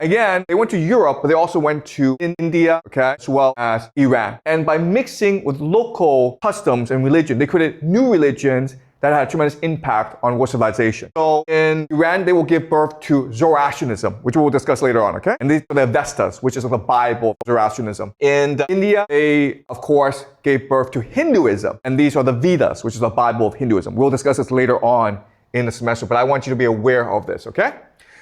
Again, they went to Europe, but they also went to India, okay, as well as Iran. And by mixing with local customs and religion, they created new religions that had tremendous impact on world civilization. So in Iran, they will give birth to Zoroastrianism, which we will discuss later on, okay? And these are the Avestas, which is the Bible of Zoroastrianism. In India, they, of course, gave birth to Hinduism. And these are the Vedas, which is the Bible of Hinduism. We'll discuss this later on in the semester, but I want you to be aware of this, okay?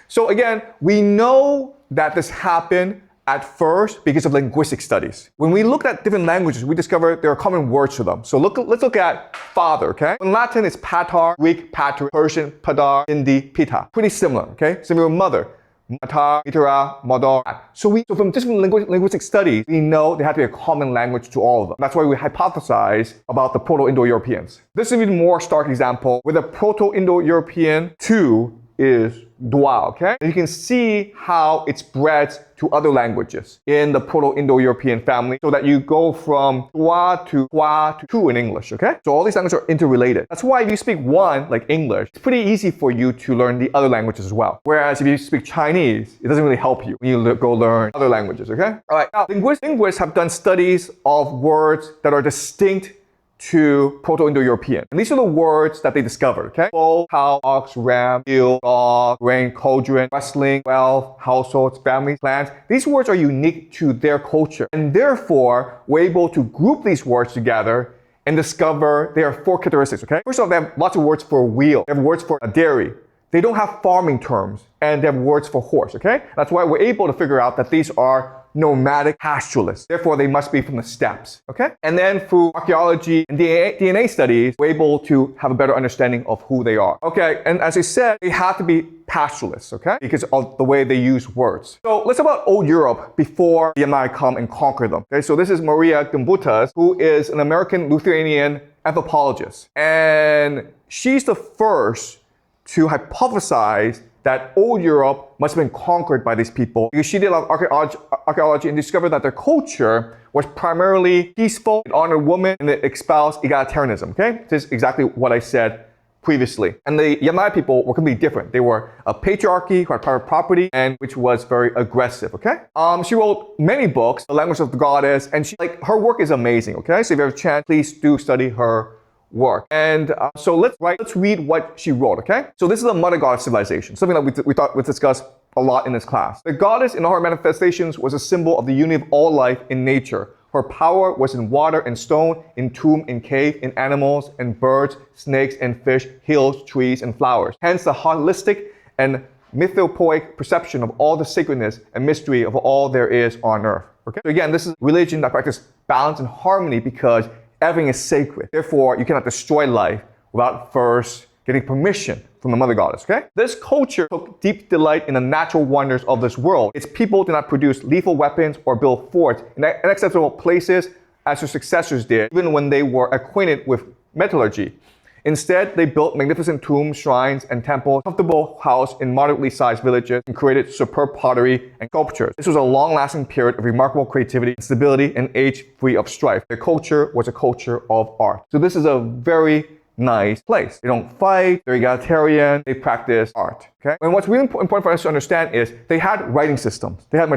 So again, we know that this happened at first because of linguistic studies. When we look at different languages, we discover there are common words to them. So let's look at father, okay? In Latin, it's pater, Greek, patri, Persian, padar, Hindi, pita. Pretty similar, okay? Similar with mother, matar, mitera, madar. So from different linguistic studies, we know there had to be a common language to all of them. That's why we hypothesize about the Proto-Indo-Europeans. This is an even more stark example where the Proto-Indo-European 2 is Dwa, okay? And you can see how it spreads to other languages in the Proto-Indo-European family, so that you go from Dwa to Hua to Tu in English, okay? So all these languages are interrelated. That's why if you speak one, like English, it's pretty easy for you to learn the other languages as well. Whereas if you speak Chinese, it doesn't really help you when you go learn other languages, okay? All right, now linguists have done studies of words that are distinct to Proto-Indo-European. And these are the words that they discovered, okay? Bull, cow, ox, ram, eel, dog, grain, cauldron, wrestling, wealth, households, families, clans. These words are unique to their culture. And therefore, we're able to group these words together and discover there are 4 characteristics, okay? First of all, they have lots of words for wheel. They have words for dairy. They don't have farming terms, and they have words for horse, okay? That's why we're able to figure out that these are nomadic pastoralists. Therefore, they must be from the steppes, okay? And then through archaeology and DNA studies, we're able to have a better understanding of who they are. Okay, and as I said, they have to be pastoralists, okay? Because of the way they use words. So let's talk about old Europe before the Yamnaya come and conquer them. Okay, so this is Maria Gimbutas, who is an American Lithuanian anthropologist. And she's the first to hypothesize that old Europe must have been conquered by these people, because she did a lot of archaeology and discovered that their culture was primarily peaceful, it honored women, and it espoused egalitarianism, okay? This is exactly what I said previously. And the Yamnaya people were completely different. They were a patriarchy who had private property and which was very aggressive, okay? She wrote many books, The Language of the Goddess, and her work is amazing, okay? So if you have a chance, please do study her work. And so let's read what she wrote, okay? So this is the mother goddess civilization, something that we thought we'd discuss a lot in this class. The goddess in all her manifestations was a symbol of the unity of all life in nature. Her power was in water and stone, in tomb and cave, in animals and birds, snakes and fish, hills, trees and flowers. Hence the holistic and mythopoeic perception of all the sacredness and mystery of all there is on earth. Okay? So again, this is religion that practices balance and harmony because everything is sacred. Therefore, you cannot destroy life without first getting permission from the mother goddess, okay? This culture took deep delight in the natural wonders of this world. Its people did not produce lethal weapons or build forts in inaccessible places as their successors did, even when they were acquainted with metallurgy. Instead, they built magnificent tombs, shrines, and temples, comfortable house in moderately sized villages, and created superb pottery and sculptures. This was a long-lasting period of remarkable creativity and stability, and age free of strife. Their culture was a culture of art. So this is a very nice place. They don't fight, they're egalitarian, they practice art, okay? And what's really important for us to understand is they had writing systems, they had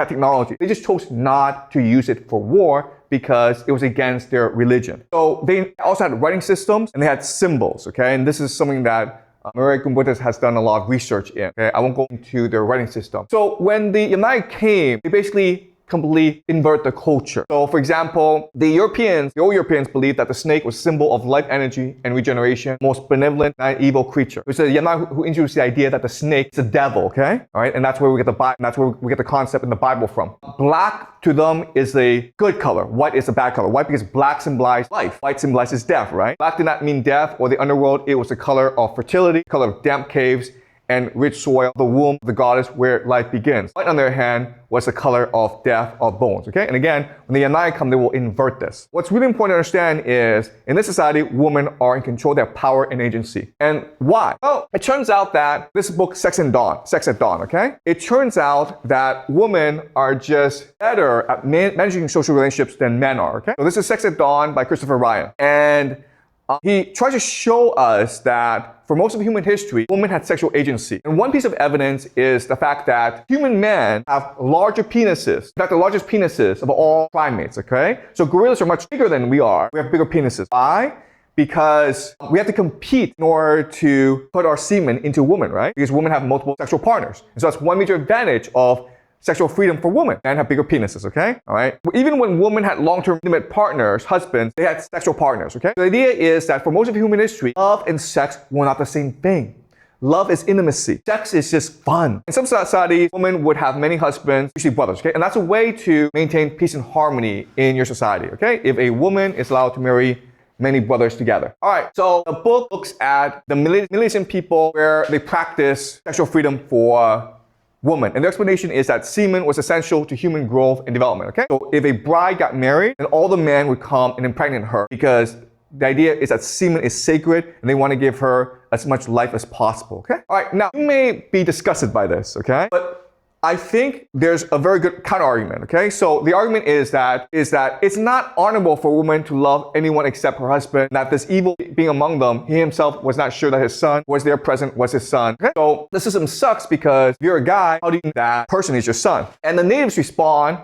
technology. They just chose not to use it for war because it was against their religion. So they also had writing systems and they had symbols, okay? And this is something that Maria Gimbutas has done a lot of research in, okay? I won't go into their writing system. So when the Yamnaya came, they basically completely invert the culture. So for example, the old Europeans believed that the snake was a symbol of life energy and regeneration, most benevolent and evil creature. It was the Yamnaya who introduced the idea that the snake is a devil, okay? All right, and that's where we get the concept in the Bible from. Black to them is a good color. White is a bad color. White because black symbolizes life. White symbolizes death, right? Black did not mean death or the underworld. It was the color of fertility, color of damp caves, and rich soil, the womb of the goddess where life begins. White, on the other hand, was the color of death of bones, okay? And again, when the Yamnaya come, they will invert this. What's really important to understand is, in this society, women are in control of their power and agency. And why? Well, it turns out that this book, Sex at Dawn, okay? It turns out that women are just better at managing social relationships than men are, okay? So this is Sex at Dawn by Christopher Ryan. And he tries to show us that for most of human history, women had sexual agency. And one piece of evidence is the fact that human men have larger penises. In fact, the largest penises of all primates, okay? So gorillas are much bigger than we are. We have bigger penises. Why? Because we have to compete in order to put our semen into women, right? Because women have multiple sexual partners. And so that's one major advantage of sexual freedom for women. Men have bigger penises, okay? All right? Even when women had long-term intimate partners, husbands, they had sexual partners, okay? The idea is that for most of human history, love and sex were not the same thing. Love is intimacy. Sex is just fun. In some societies, women would have many husbands, usually brothers, okay? And that's a way to maintain peace and harmony in your society, okay? If a woman is allowed to marry many brothers together. All right, so the book looks at the Malaysian people where they practice sexual freedom for woman. And the explanation is that semen was essential to human growth and development, okay? So if a bride got married, then all the men would come and impregnate her because the idea is that semen is sacred and they want to give her as much life as possible, okay? All right, now you may be disgusted by this, okay? But I think there's a very good counter-argument, okay? So the argument is that it's not honorable for a woman to love anyone except her husband, that this evil being among them, he himself was not sure that his son was there present, was his son, okay? So the system sucks because if you're a guy, how do you think that person is your son? And the natives respond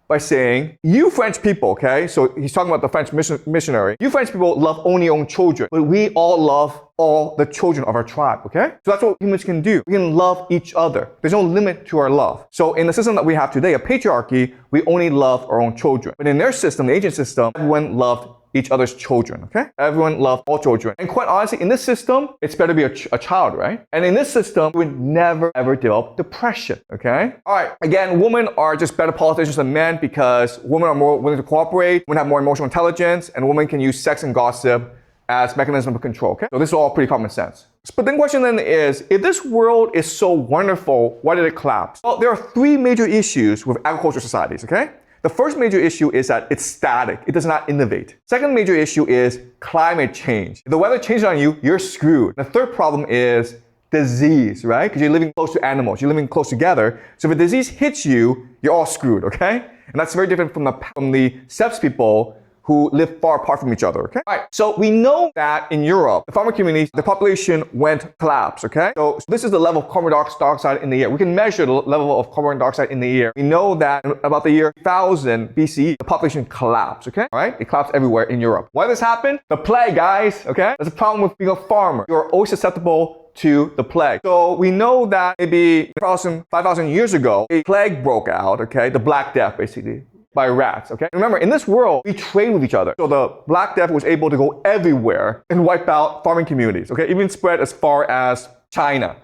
by saying, you French people, okay? So he's talking about the French missionary. You French people love only your own children, but we all love all the children of our tribe, okay? So that's what humans can do. We can love each other. There's no limit to our love. So in the system that we have today, a patriarchy, we only love our own children. But in their system, the ancient system, everyone loved each other's children, okay? Everyone loved all children. And quite honestly, in this system, it's better to be a child, right? And in this system, we would never ever develop depression, okay? All right, again, women are just better politicians than men because women are more willing to cooperate, women have more emotional intelligence, and women can use sex and gossip as mechanism of control, okay? So this is all pretty common sense. But the question then is, if this world is so wonderful, why did it collapse? Well, there are three major issues with agricultural societies, okay? The first major issue is that it's static. It does not innovate. Second major issue is climate change. If the weather changes on you, you're screwed. The third problem is disease, right? Because you're living close to animals. You're living close together. So if a disease hits you, you're all screwed, okay? And that's very different from the steppes people who live far apart from each other, okay? All right, so we know that in Europe, the farmer communities, the population went collapse, okay? So this is the level of carbon dioxide in the air. We can measure the level of carbon dioxide in the air. We know that in about the year 1000 BCE, the population collapsed, okay? All right, it collapsed everywhere in Europe. Why did this happen? The plague, guys, okay? There's a problem with being a farmer. You're always susceptible to the plague. So we know that maybe 5,000 years ago, a plague broke out, okay? The Black Death, basically, by rats, okay? Remember, in this world, we trade with each other. So the Black Death was able to go everywhere and wipe out farming communities, okay? Even spread as far as China,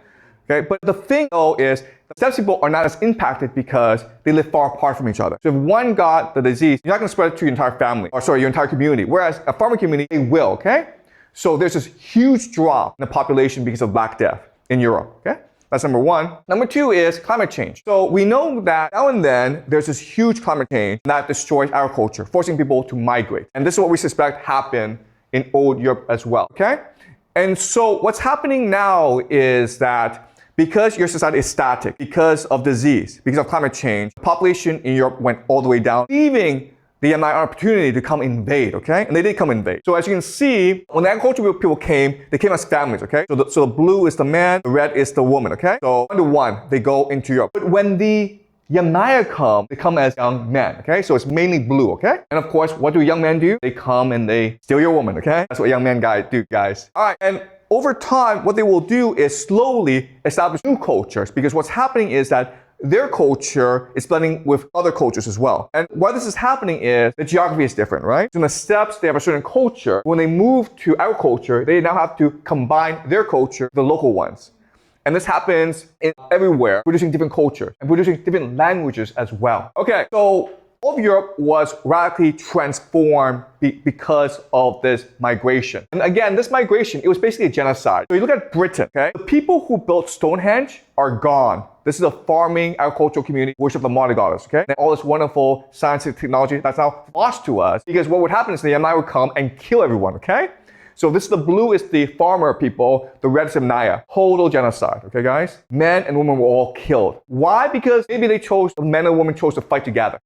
okay? But the thing, though, is the steppes people are not as impacted because they live far apart from each other. So if one got the disease, you're not gonna spread it to your entire family, or sorry, your entire community. Whereas a farming community, they will, okay? So there's this huge drop in the population because of Black Death in Europe, okay? That's number one. Number two is climate change. So we know that now and then there's this huge climate change that destroys agriculture, forcing people to migrate. And this is what we suspect happened in old Europe as well, okay? And so what's happening now is that because your society is static, because of disease, because of climate change, the population in Europe went all the way down, leaving the Yamnaya opportunity to come invade, okay? And they did come invade. So as you can see, when the agricultural people came, they came as families, okay? So the blue is the man, the red is the woman, okay? So 1 to 1, they go into Europe. But when the Yamnaya come, they come as young men, okay? So it's mainly blue, okay? And of course, what do young men do? They come and they steal your woman, okay? That's what young men do, guys. All right, and over time, what they will do is slowly establish new cultures because what's happening is that their culture is blending with other cultures as well. And why this is happening is the geography is different, right? So in the steppes, they have a certain culture. When they move to agriculture, they now have to combine their culture with the local ones. And this happens everywhere, producing different cultures and producing different languages as well. Okay, so all of Europe was radically transformed because of this migration. And again, this migration, it was basically a genocide. So you look at Britain, okay? The people who built Stonehenge are gone. This is a farming agricultural community, worship the mother goddess, okay? And all this wonderful science and technology that's now lost to us because what would happen is the Yamnaya would come and kill everyone, okay? So the blue is the farmer people, the red is Yamnaya. Total genocide, okay guys? Men and women were all killed. Why? Because maybe men and women chose to fight together.